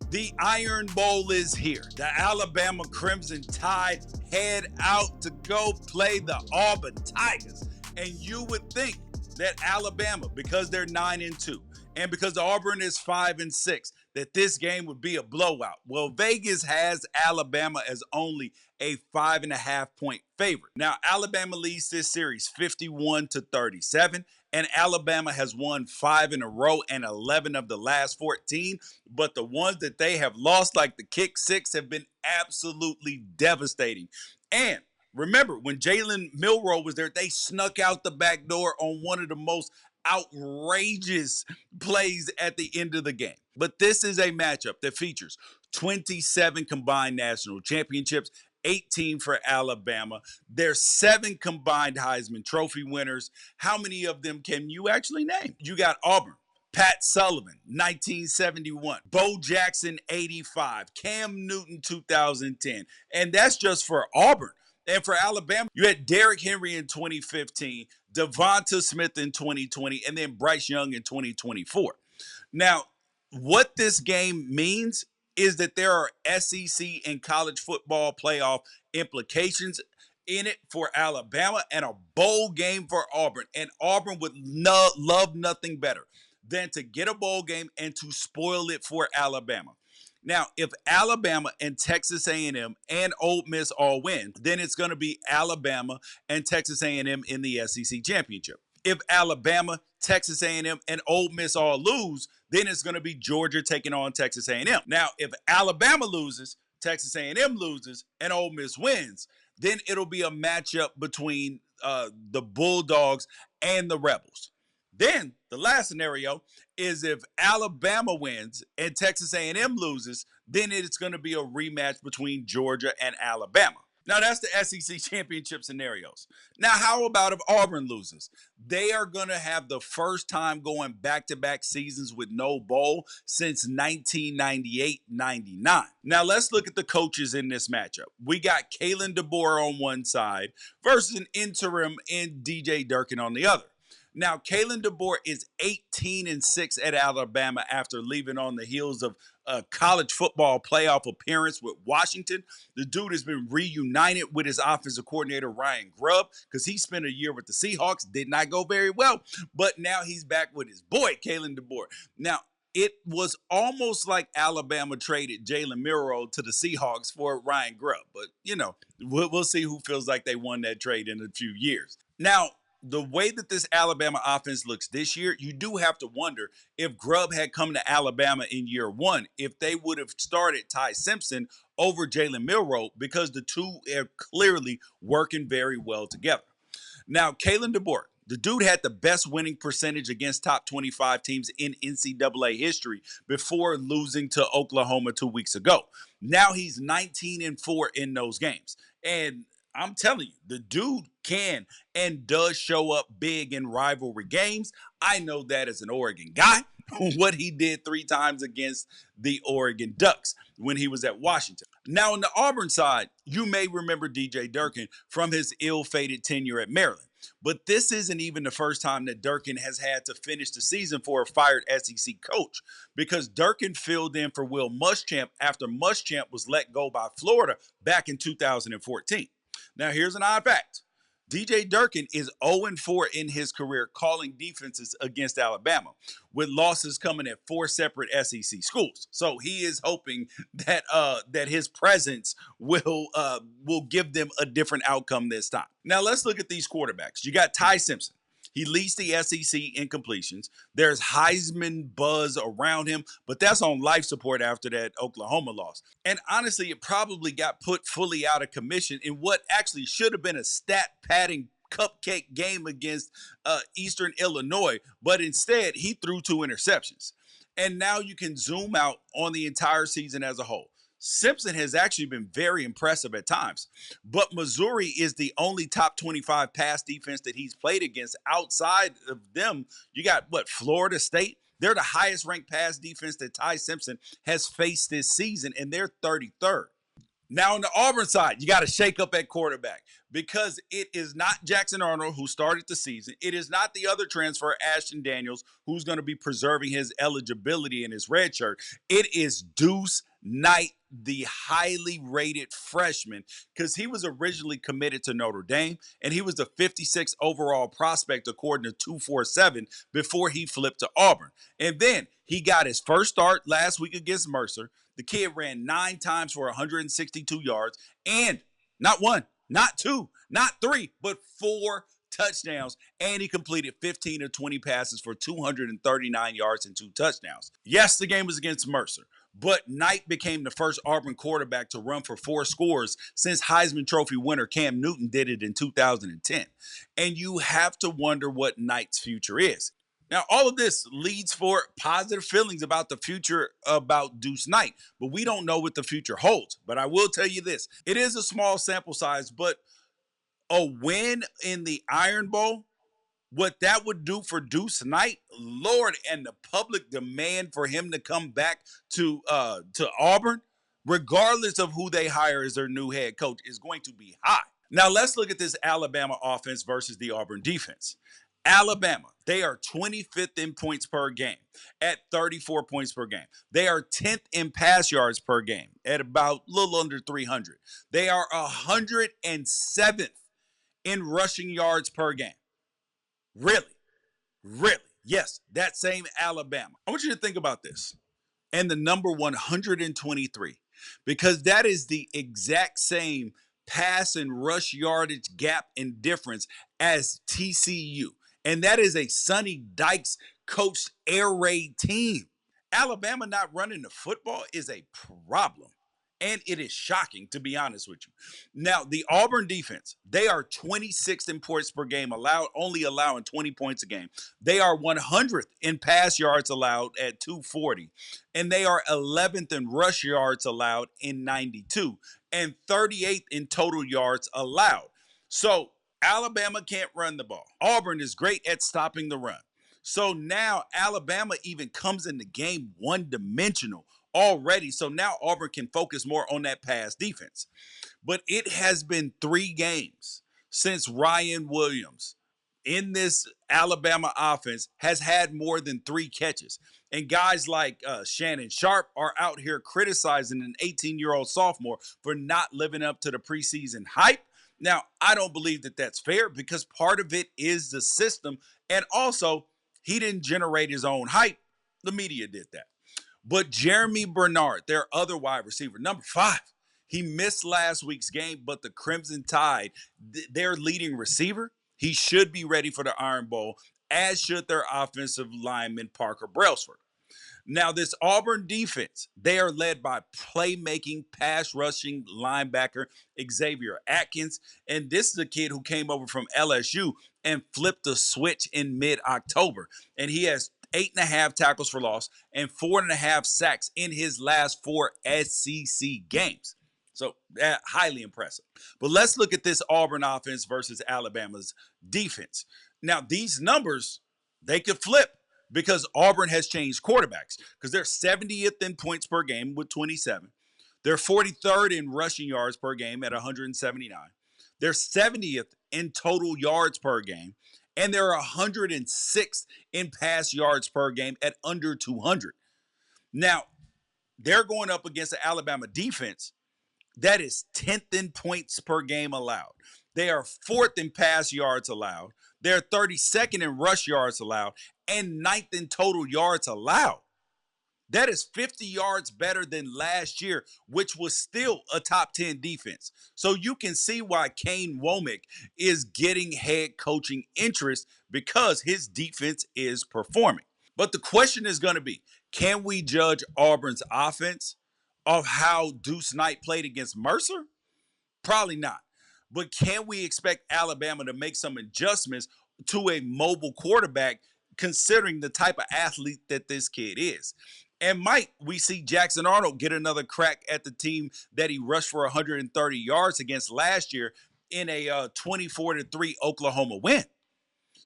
The Iron Bowl is here. The Alabama Crimson Tide head out to go play the Auburn Tigers. And you would think that Alabama, because they're 9-2, and because Auburn is 5-6, that this game would be a blowout. Well, Vegas has Alabama as only a 5.5-point favorite. Now, Alabama leads this series 51-37, and Alabama has won 5 in a row and 11 of the last 14. But the ones that they have lost, like the kick six, have been absolutely devastating. And remember, when Jalen Milroe was there, they snuck out the back door on one of the most outrageous plays at the end of the game. But this is a matchup that features 27 combined national championships, 18 for Alabama. There's 7 combined Heisman Trophy winners. How many of them can you actually name? You got Auburn, Pat Sullivan, 1971, Bo Jackson, 85, Cam Newton, 2010. And that's just for Auburn. And for Alabama, you had Derrick Henry in 2015, Devonta Smith in 2020, and then Bryce Young in 2024. Now, what this game means is that there are SEC and college football playoff implications in it for Alabama and a bowl game for Auburn. And Auburn would love nothing better than to get a bowl game and to spoil it for Alabama. Now, if Alabama and Texas A&M and Ole Miss all win, then it's going to be Alabama and Texas A&M in the SEC Championship. If Alabama, Texas A&M, and Ole Miss all lose, then it's going to be Georgia taking on Texas A&M. Now, if Alabama loses, Texas A&M loses, and Ole Miss wins, then it'll be a matchup between the Bulldogs and the Rebels. Then the last scenario is if Alabama wins and Texas A&M loses, then it's going to be a rematch between Georgia and Alabama. Now, that's the SEC Championship scenarios. Now, how about if Auburn loses? They are going to have the first time going back-to-back seasons with no bowl since 1998-99. Now, let's look at the coaches in this matchup. We got Kalen DeBoer on one side versus an interim in DJ Durkin on the other. Now, Kalen DeBoer is 18-6 at Alabama after leaving on the heels of a college football playoff appearance with Washington. The dude has been reunited with his offensive coordinator, Ryan Grubb, because he spent a year with the Seahawks. Did not go very well, but now he's back with his boy, Kalen DeBoer. Now, it was almost like Alabama traded Jalen Milroe to the Seahawks for Ryan Grubb. But, we'll see who feels like they won that trade in a few years. Now, the way that this Alabama offense looks this year, you do have to wonder if Grubb had come to Alabama in year one, if they would have started Ty Simpson over Jalen Milroe, because the two are clearly working very well together. Now, Kalen DeBoer, the dude had the best winning percentage against top 25 teams in NCAA history before losing to Oklahoma 2 weeks ago. Now he's 19-4 in those games. And I'm telling you, the dude can and does show up big in rivalry games. I know that as an Oregon guy, what he did 3 times against the Oregon Ducks when he was at Washington. Now, on the Auburn side, you may remember DJ Durkin from his ill-fated tenure at Maryland. But this isn't even the first time that Durkin has had to finish the season for a fired SEC coach, because Durkin filled in for Will Muschamp after Muschamp was let go by Florida back in 2014. Now, here's an odd fact. DJ Durkin is 0-4 in his career calling defenses against Alabama, with losses coming at 4 separate SEC schools. So he is hoping that his presence will give them a different outcome this time. Now, let's look at these quarterbacks. You got Ty Simpson. He leads the SEC in completions. There's Heisman buzz around him, but that's on life support after that Oklahoma loss. And honestly, it probably got put fully out of commission in what actually should have been a stat padding cupcake game against Eastern Illinois, but instead he threw 2 interceptions. And now you can zoom out on the entire season as a whole. Simpson has actually been very impressive at times, but Missouri is the only top 25 pass defense that he's played against. Outside of them, you got, Florida State? They're the highest ranked pass defense that Ty Simpson has faced this season, and they're 33rd. Now on the Auburn side, you got to shake up at quarterback because it is not Jackson Arnold who started the season. It is not the other transfer, Ashton Daniels, who's going to be preserving his eligibility in his red shirt. It is Deuce Knight, the highly rated freshman, because he was originally committed to Notre Dame and he was the 56th overall prospect according to 247 before he flipped to Auburn. And then he got his first start last week against Mercer. The kid ran 9 times for 162 yards and not one, not two, not three, but 4 touchdowns. And he completed 15 of 20 passes for 239 yards and 2 touchdowns. Yes, the game was against Mercer, but Knight became the first Auburn quarterback to run for 4 scores since Heisman Trophy winner Cam Newton did it in 2010. And you have to wonder what Knight's future is. Now, all of this leads for positive feelings about the future about Deuce Knight, but we don't know what the future holds. But I will tell you this. It is a small sample size, but a win in the Iron Bowl, what that would do for Deuce Knight, Lord, and the public demand for him to come back to Auburn, regardless of who they hire as their new head coach, is going to be high. Now, let's look at this Alabama offense versus the Auburn defense. Alabama, they are 25th in points per game at 34 points per game. They are 10th in pass yards per game at about a little under 300. They are 107th in rushing yards per game. Really? Really? Yes, that same Alabama. I want you to think about this. And the number 123, because that is the exact same pass and rush yardage gap and difference as TCU. And that is a Sonny Dykes coached air raid team. Alabama not running the football is a problem. And it is shocking, to be honest with you. Now, the Auburn defense, they are 26th in points per game allowed, only allowing 20 points a game. They are 100th in pass yards allowed at 240. And they are 11th in rush yards allowed in 92. And 38th in total yards allowed. So, Alabama can't run the ball. Auburn is great at stopping the run. So now Alabama even comes in the game one-dimensional already. So now Auburn can focus more on that pass defense. But it has been 3 games since Ryan Williams in this Alabama offense has had more than 3 catches. And guys like Shannon Sharp are out here criticizing an 18-year-old sophomore for not living up to the preseason hype. Now, I don't believe that that's fair because part of it is the system. And also, he didn't generate his own hype. The media did that. But Jeremy Bernard, their other wide receiver, number 5, he missed last week's game, but the Crimson Tide, their leading receiver, he should be ready for the Iron Bowl, as should their offensive lineman, Parker Brailsford. Now, this Auburn defense, they are led by playmaking, pass rushing linebacker Xavier Atkins. And this is a kid who came over from LSU and flipped the switch in mid-October. And he has 8.5 tackles for loss and 4.5 sacks in his last 4 SEC games. So highly impressive. But let's look at this Auburn offense versus Alabama's defense. Now, these numbers, they could flip because Auburn has changed quarterbacks because they're 70th in points per game with 27. They're 43rd in rushing yards per game at 179. They're 70th in total yards per game. And they're 106th in pass yards per game at under 200. Now, they're going up against the Alabama defense that is 10th in points per game allowed. They are 4th in pass yards allowed. They're 32nd in rush yards allowed and 9th in total yards allowed. That is 50 yards better than last year, which was still a top 10 defense. So you can see why Kane Womack is getting head coaching interest because his defense is performing. But the question is going to be, can we judge Auburn's offense of how Deuce Knight played against Mercer? Probably not. But can we expect Alabama to make some adjustments to a mobile quarterback considering the type of athlete that this kid is? And might we see Jackson Arnold get another crack at the team that he rushed for 130 yards against last year in a 24-3 Oklahoma win?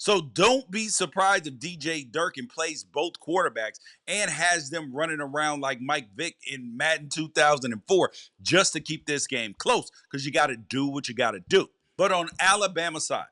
So don't be surprised if DJ Durkin plays both quarterbacks and has them running around like Mike Vick in Madden 2004 just to keep this game close, because you got to do what you got to do. But on Alabama side,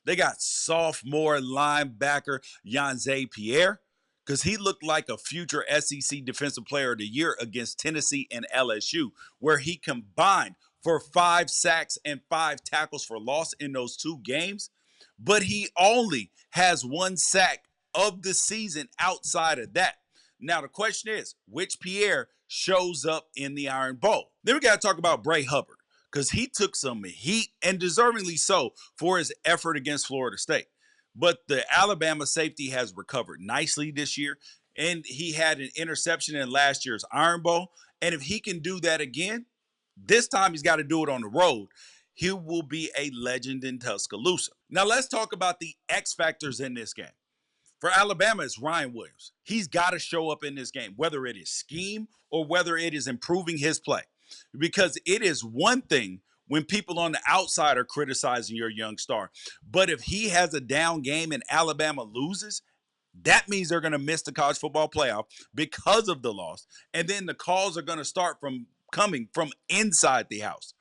they got sophomore linebacker Yanze Pierre, because he looked like a future SEC Defensive Player of the Year against Tennessee and LSU, where he combined for 5 sacks and 5 tackles for loss in those 2 games. But he only has 1 sack of the season outside of that. Now, the question is, which Pierre shows up in the Iron Bowl? Then we got to talk about Bray Hubbard, because he took some heat, and deservingly so, for his effort against Florida State. But the Alabama safety has recovered nicely this year, and he had an interception in last year's Iron Bowl. And if he can do that again, this time he's got to do it on the road. He will be a legend in Tuscaloosa. Now let's talk about the X factors in this game. For Alabama, it's Ryan Williams. He's got to show up in this game, whether it is scheme or whether it is improving his play. Because it is one thing when people on the outside are criticizing your young star, but if he has a down game and Alabama loses, that means they're going to miss the college football playoff because of the loss. And then the calls are going to start from coming from inside the house.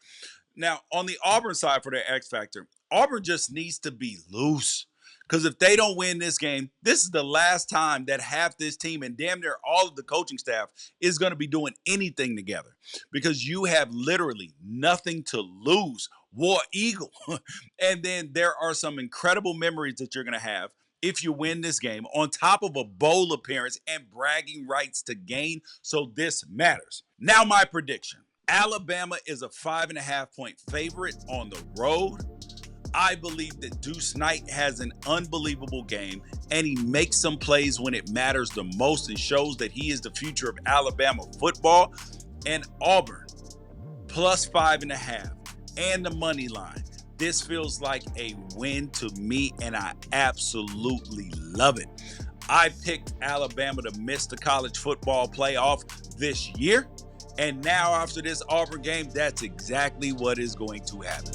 Now, on the Auburn side for their X factor, Auburn just needs to be loose. Because if they don't win this game, this is the last time that half this team and damn near all of the coaching staff is going to be doing anything together. Because you have literally nothing to lose. War Eagle. And then there are some incredible memories that you're going to have if you win this game, on top of a bowl appearance and bragging rights to gain. So this matters. Now my prediction. Alabama is a 5.5-point favorite on the road. I believe that Deuce Knight has an unbelievable game, and he makes some plays when it matters the most and shows that he is the future of Alabama football. And Auburn, plus 5.5, and the money line. This feels like a win to me, and I absolutely love it. I picked Alabama to miss the college football playoff this year. And now after this Auburn game, that's exactly what is going to happen.